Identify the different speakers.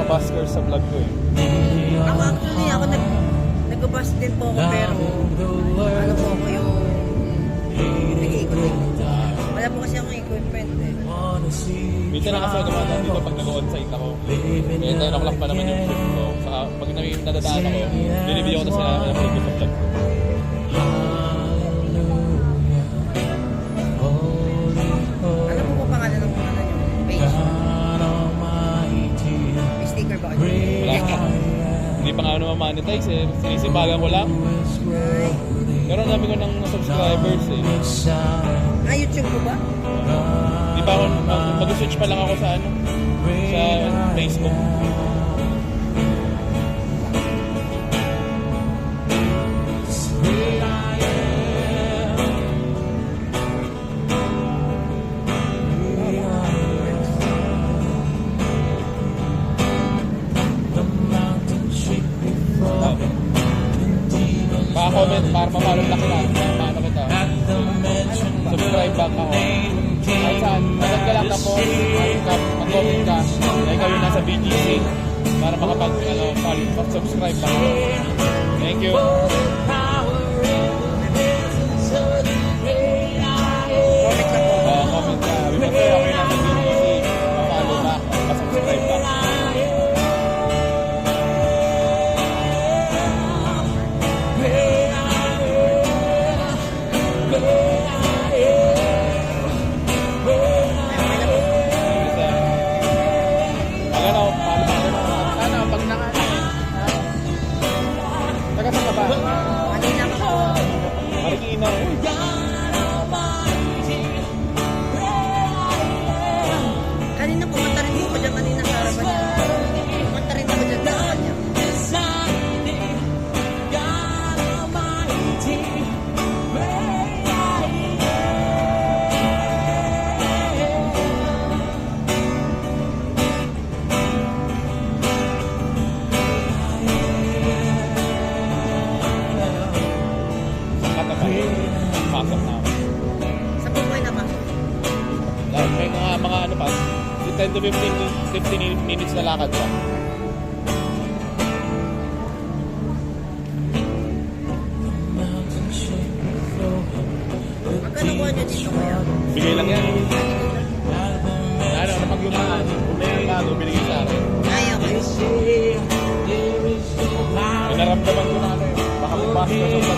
Speaker 1: Buskers sa vlog ko eh.
Speaker 2: Ako actually, nag-bus din po ako pero ano po ako yung nag-iikot-ikot. Wala po kasi akong equipment eh.
Speaker 1: Minsan na kasi dumadaan dito pag nag-on-site ako. Kaya 10 o'clock pa naman yung shift ko. Saka pag nadadaan ako, binibigyan ko na sa vlog ko.
Speaker 2: Ano po po pangalan ng mga yung page? May sticker ba kayo?
Speaker 1: Wala ka. Hindi pa nga ako monetize eh. Sinisipagan ko lang. Pero ang dami ko ng subscribers eh.
Speaker 2: YouTube ko ba?
Speaker 1: Di pa ako, mag-search pa lang ako sa ano, sa Facebook. Pa-comment para mapalong na kita. Paano kita? Subscribe back ako. Kahit saan, magag ka lang na post, mag-comment ka, na ikaw yung nasa BGC para makapag-subscribe lang ako. Thank you.
Speaker 2: Comment lang po.
Speaker 1: Comment ka. Before ako yung nasa BGC, mapalo ka, mag-subscribe ka.
Speaker 2: Kanina pumunta rin po ko dyan kanina sa harapan niya. Pumunta rin ako dyan sa harapan niya.
Speaker 1: Pasok na ako.
Speaker 2: Sa po kayo napasok?
Speaker 1: May mga ano pa, 10 to 15 minutes na lakad pa.
Speaker 2: Magkano kuha niyo dito kaya?
Speaker 1: Bigay lang yan. Ano, pag lumaan, kung may bago, binigay sa akin.
Speaker 2: Ay, okay.
Speaker 1: May naramdaman ko na ano eh. Baka magpasok na